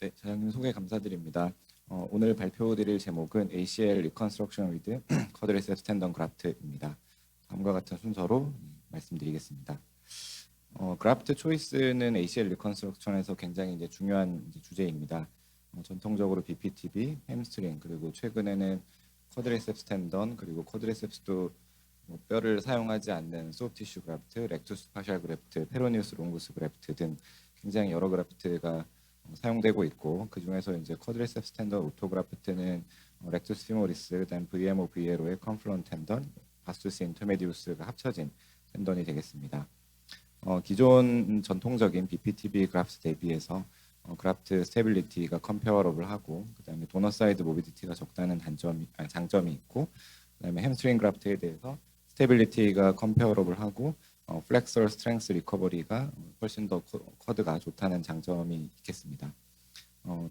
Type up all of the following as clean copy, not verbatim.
네, 사장님 소개 감사드립니다. 오늘 발표드릴 제목은 ACL Reconstruction with Cordless Tendon Graft입니다. 다음과 같은 순서로 말씀드리겠습니다. 그래프트 초이스는 ACL 리컨스트럭션에서 굉장히 이제 중요한 주제입니다. 전통적으로 BPTB, 햄스트링 그리고 최근에는 쿼드리셉스 텐던 그리고 쿼드리셉스도 뼈를 사용하지 않는 소프티슈 그래프트, 렉투스 파셜 그래프트, 페로니우스 롱구스 그래프트 등 굉장히 여러 그래프트가 사용되고 있고 그 중에서 이제 쿼드리셉스 텐던 오토그래프트는 렉투스 피모리스, 그다음 VMO, VLO의 컨플런 텐던, 바스투스 인터메디우스가 합쳐진 텐던이 되겠습니다. 기존 전통적인 BPTB 그래프트 대비해서 그래프트 스테빌리티가 컴페어러블하고 그다음에 도너 사이드 모비디티가 적다는 장점이 있고 그다음에 햄스트링 그래프트에 대해서 스테빌리티가 컴페어러블하고 플렉서 스트렝스 리커버리가 훨씬 더 쿼드가 좋다는 장점이 있겠습니다.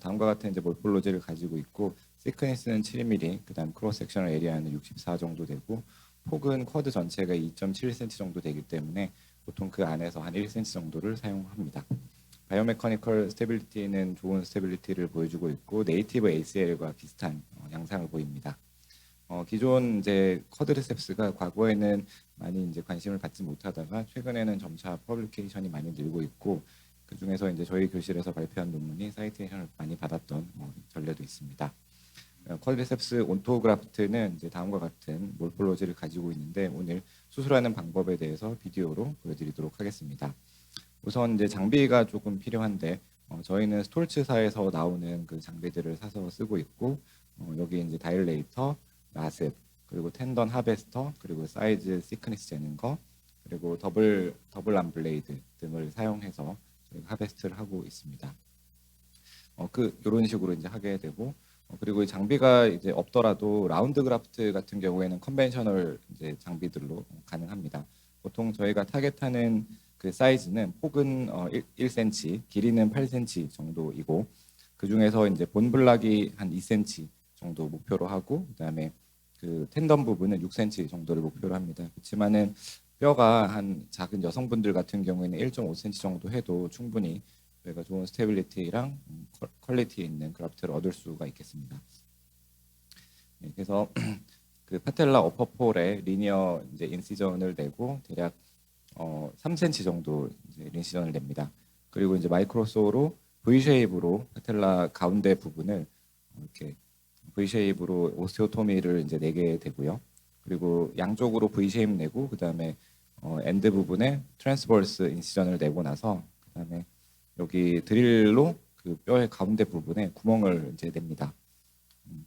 다음과 같은 이제 몰폴로지를 가지고 있고 시크니스는 7mm, 그다음 크로스 섹셔널 에리아는 64 정도 되고 폭은 쿼드 전체가 2.7cm 정도 되기 때문에 보통 그 안에서 한 1cm 정도를 사용합니다. 바이오메커니컬 스테빌리티는 좋은 스테빌리티를 보여주고 있고 네이티브 ACL과 비슷한 양상을 보입니다. 기존 이제 쿼드리셉스가 과거에는 많이 이제 관심을 받지 못하다가 최근에는 점차 퍼블리케이션이 많이 늘고 있고 그 중에서 이제 저희 교실에서 발표한 논문이 사이테이션을 많이 받았던 전례도 있습니다. 쿼드리셉스 온토그래프트는 이제 다음과 같은 몰폴로지를 가지고 있는데 오늘 수술하는 방법에 대해서 비디오로 보여드리도록 하겠습니다. 우선 이제 장비가 조금 필요한데 저희는 스톨츠사에서 나오는 그 장비들을 사서 쓰고 있고 여기 이제 다일레이터, 라셉, 그리고 텐던 하베스터, 그리고 사이즈 시크니스 재는 거, 그리고 더블 암블레이드 등을 사용해서 저희가 하베스트를 하고 있습니다. 이런 식으로 이제 하게 되고 그리고 장비가 이제 없더라도 라운드 그래프트 같은 경우에는 컨벤셔널 이제 장비들로 가능합니다. 보통 저희가 타겟하는 그 사이즈는 폭은 1cm, 길이는 8cm 정도이고 그 중에서 이제 본블락이 한 2cm 정도 목표로 하고 그다음에 그 텐덤 부분은 6cm 정도를 목표로 합니다. 그렇지만은 뼈가 한 작은 여성분들 같은 경우에는 1.5cm 정도 해도 충분히 저희가 좋은 스테빌리티랑 퀄리티 있는 그래프트를 얻을 수가 있겠습니다. 네, 그래서 그 파텔라 어퍼폴에 리니어 이제 인시전을 내고 대략 3cm 정도 이제 인시전을 냅니다. 그리고 이제 마이크로소로 V 쉐입으로 파텔라 가운데 부분을 이렇게 V 쉐입으로 오스테오토미를 이제 내게 되고요. 그리고 양쪽으로 V 쉐입 내고 그다음에 엔드 부분에 트랜스버스 인시전을 내고 나서 그다음에 여기 드릴로 그 뼈의 가운데 부분에 구멍을 이제 냅니다.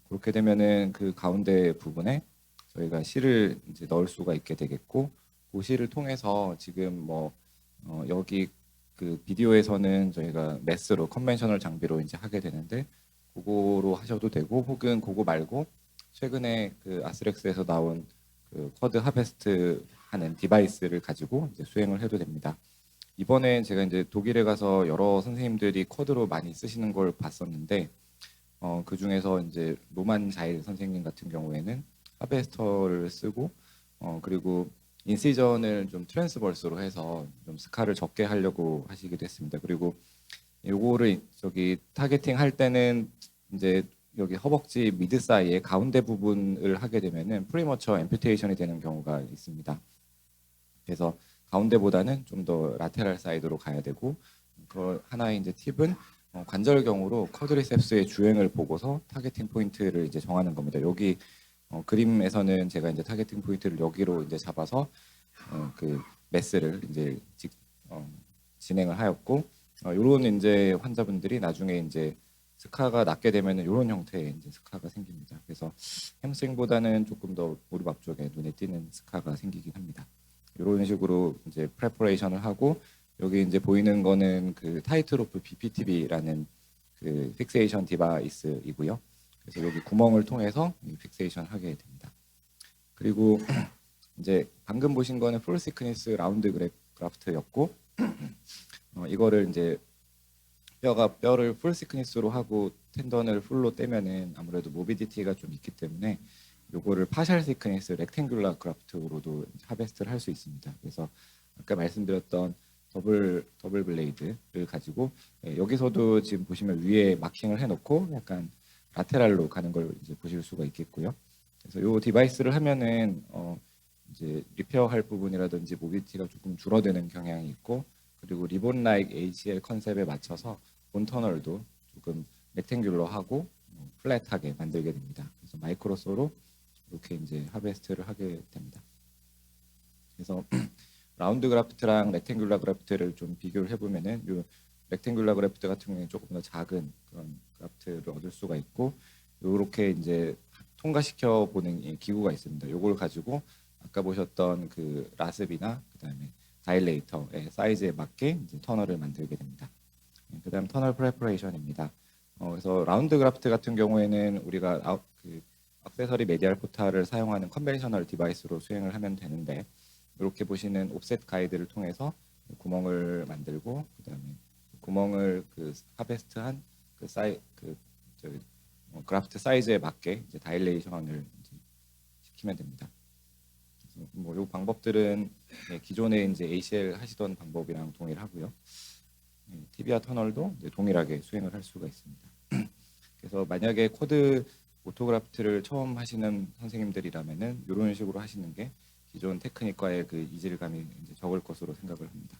그렇게 되면은 그 가운데 부분에 저희가 실을 이제 넣을 수가 있게 되겠고 그 실을 통해서 지금 여기 그 비디오에서는 저희가 메스로 컨벤셔널 장비로 이제 하게 되는데 그거로 하셔도 되고 혹은 그거 말고 최근에 그 아스렉스에서 나온 그 쿼드 하베스트 하는 디바이스를 가지고 이제 수행을 해도 됩니다. 이번에 제가 이제 독일에 가서 여러 선생님들이 쿼드로 많이 쓰시는 걸 봤었는데 그 중에서 이제 로만 자일 선생님 같은 경우에는 하베스터를 쓰고 그리고 인시전을 좀 트랜스버스로 해서 좀 스카를 적게 하려고 하시기도 했습니다. 그리고 요거를 저기 타겟팅 할 때는 이제 여기 허벅지 미드 사이의 가운데 부분을 하게 되면은 프리머처 앰퓨테이션이 되는 경우가 있습니다. 그래서 가운데보다는 좀 더 라테랄 사이드로 가야 되고 그 하나의 이제 팁은 관절경으로 쿼드리셉스의 주행을 보고서 타겟팅 포인트를 이제 정하는 겁니다. 여기 그림에서는 제가 이제 타겟팅 포인트를 여기로 이제 잡아서 그 메스를 이제 진행을 하였고 이런 이제 환자분들이 나중에 이제 스카가 낮게 되면은 이런 형태의 이제 스카가 생깁니다. 그래서 햄스트링보다는 조금 더 무릎 앞쪽에 눈에 띄는 스카가 생기긴 합니다. 이런 식으로 이제 프레퍼레이션을 하고 여기 이제 보이는 거는 그 타이트로프 BPTB라는 그 픽세이션 디바이스이고요. 그래서 여기 구멍을 통해서 픽세이션 하게 됩니다. 그리고 이제 방금 보신 거는 풀 시크니스 라운드 그래프트였고 이거를 이제 뼈를 풀 시크니스로 하고 텐던을 풀로 떼면은 아무래도 모비디티가 좀 있기 때문에 요거를 파셜 시크니스 렉탱귤라 그래프트로도 하베스트를 할 수 있습니다. 그래서 아까 말씀드렸던 더블 블레이드를 가지고 여기서도 지금 보시면 위에 마킹을 해놓고 약간 라테랄로 가는 걸 이제 보실 수가 있겠고요. 그래서 이 디바이스를 하면은 이제 리페어할 부분이라든지 모빌티가 조금 줄어드는 경향이 있고, 그리고 리본 라이크 ACL 컨셉에 맞춰서 본 터널도 조금 렉탱귤러하고 플랫하게 만들게 됩니다. 그래서 마이크로소로 이렇게 이제 하베스트를 하게 됩니다. 그래서 라운드 그래프트랑 렉탱귤러 그래프트를 좀 비교를 해보면은 이 렉탱귤러 그래프트 같은 경우는 조금 더 작은 그런 그래프트를 얻을 수가 있고, 이렇게 이제 통과시켜 보는 기구가 있습니다. 이걸 가지고 아까 보셨던 그 라습이나 그다음에 다일레이터의 사이즈에 맞게 이제 터널을 만들게 됩니다. 그다음 터널 프레퍼레이션입니다. 그래서 라운드 그래프트 같은 경우에는 우리가 그 액세서리 메디얼 포탈을 사용하는 컨벤셔널 디바이스로 수행을 하면 되는데, 이렇게 보시는 옵셋 가이드를 통해서 구멍을 만들고 그다음에 구멍을 그 하베스트한 그 그래프트 사이즈에 맞게 이제 다일레이션을 이제 시키면 됩니다. 뭐이 방법들은 기존에 이제 ACL 하시던 방법이랑 동일하고요. 티비아 터널도 이제 동일하게 수행을 할 수가 있습니다. 그래서 만약에 코드 오토그래프트를 처음 하시는 선생님들이라면은 이런 식으로 하시는 게 기존 테크닉과의 그 이질감이 이제 적을 것으로 생각을 합니다.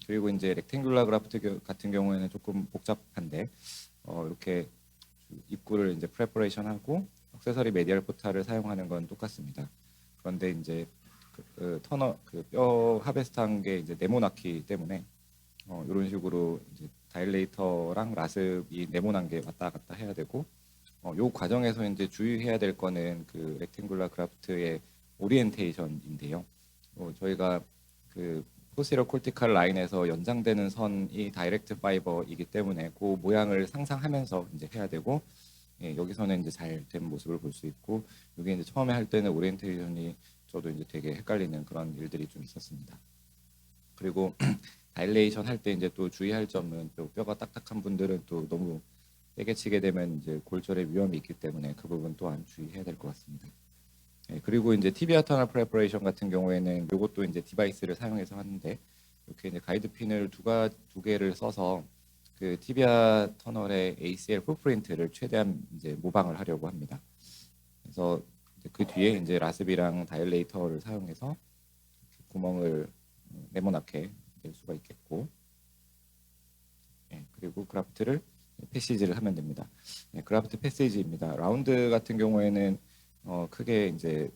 그리고 이제 렉탱귤러 그래프트 같은 경우에는 조금 복잡한데 이렇게 입구를 이제 프레퍼레이션하고 액세서리 메디얼 포탈을 사용하는 건 똑같습니다. 그런데 이제 터널 뼈 하베스트한 게 이제 네모나기 때문에 이런 식으로 이제 다일레이터랑 라습이 네모난 게 왔다 갔다 해야 되고, 요 과정에서 이제 주의해야 될 거는 그 렉탱귤러 그래프트의 오리엔테이션인데요. 저희가 그 포스티리어 콜티칼 라인에서 연장되는 선이 다이렉트 파이버이기 때문에 그 모양을 상상하면서 이제 해야 되고, 여기서는 이제 잘 된 모습을 볼 수 있고, 여기 이제 처음에 할 때는 오리엔테이션이 저도 이제 되게 헷갈리는 그런 일들이 좀 있었습니다. 그리고 다일레이션 할 때 이제 또 주의할 점은 또 뼈가 딱딱한 분들은 또 너무 세게 치게 되면 이제 골절의 위험이 있기 때문에 그 부분 또한 주의해야 될 것 같습니다. 그리고 이제 티비아 터널 프레퍼레이션 같은 경우에는 이것도 이제 디바이스를 사용해서 하는데, 이렇게 이제 가이드 핀을 두 개를 써서 그 티비아 터널의 ACL 풋프린트를 최대한 이제 모방을 하려고 합니다. 그래서 그 뒤에 이제 라습이랑 다일레이터를 사용해서 구멍을 네모나게 낼 수가 있겠고, 그리고 그래프트를 패시지를 하면 됩니다. 그래프트 패시지입니다. 라운드 같은 경우에는 크게 이제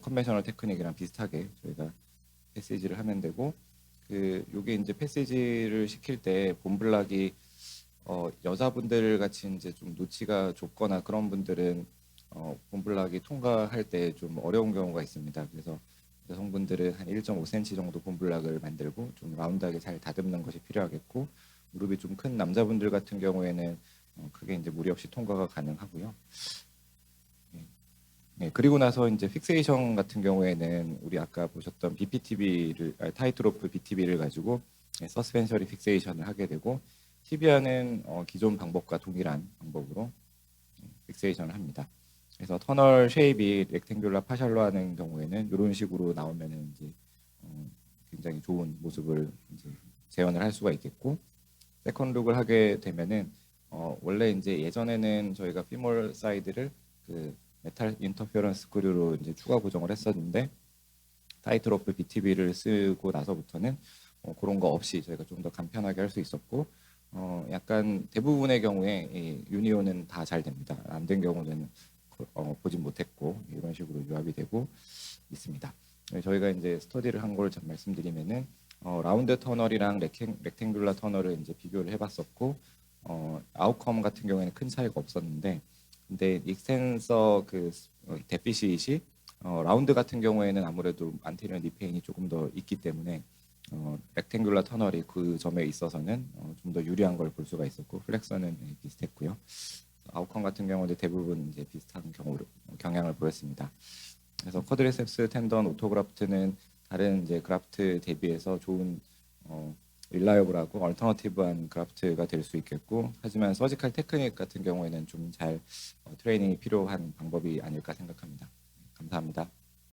컨벤셔널 테크닉이랑 비슷하게 저희가 패시지를 하면 되고, 요게 이제 패시지를 시킬 때 본블락이 여자분들 같이 이제 좀 노치가 좁거나 그런 분들은 본블락이 통과할 때 좀 어려운 경우가 있습니다. 그래서 여성분들은 한 1.5cm 정도 본블락을 만들고 좀 라운드하게 잘 다듬는 것이 필요하겠고, 무릎이 좀 큰 남자분들 같은 경우에는 크게 이제 무리 없이 통과가 가능하고요. 그리고 나서 이제 픽세이션 같은 경우에는 우리 아까 보셨던 BPTB를 타이트로프 BTB를 가지고 서스펜셔리 픽세이션을 하게 되고, 티비아는 기존 방법과 동일한 방법으로 픽세이션을 합니다. 그래서 터널 쉐입이 렉탱귤러 파샬로 하는 경우에는 이런 식으로 나오면은 이제 굉장히 좋은 모습을 이제 재현을 할 수가 있겠고, 세컨 룩을 하게 되면은 원래 이제 예전에는 저희가 피몰 사이드를 그 메탈 인터페런스 스크류로 이제 추가 고정을 했었는데, 타이트로프 BTB를 쓰고 나서부터는 그런 거 없이 저희가 좀 더 간편하게 할 수 있었고, 약간 대부분의 경우에 이 유니온은 다 잘 됩니다. 안 된 경우는 보진 못했고 이런 식으로 유압이 되고 있습니다. 저희가 이제 스터디를 한 걸 좀 말씀드리면은 라운드 터널이랑 렉탱귤러 터널을 이제 비교를 해봤었고, 아웃컴 같은 경우에는 큰 차이가 없었는데, 근데 익스텐서 그 데피시잇이 라운드 같은 경우에는 아무래도 안테리어 니페인이 조금 더 있기 때문에 렉탱귤러 터널이 그 점에 있어서는 좀 더 유리한 걸 볼 수가 있었고, 플렉서는 비슷했고요. 아웃컴 같은 경우는 대부분 이제 비슷한 경향을 보였습니다. 그래서 쿼드리셉스 텐던 오토그래프트는 다른 이제 그래프트 대비해서 좋은 릴라이어블하고 얼터너티브한 그래프트가 될 수 있겠고, 하지만 서지컬 테크닉 같은 경우에는 좀 잘 트레이닝이 필요한 방법이 아닐까 생각합니다. 감사합니다.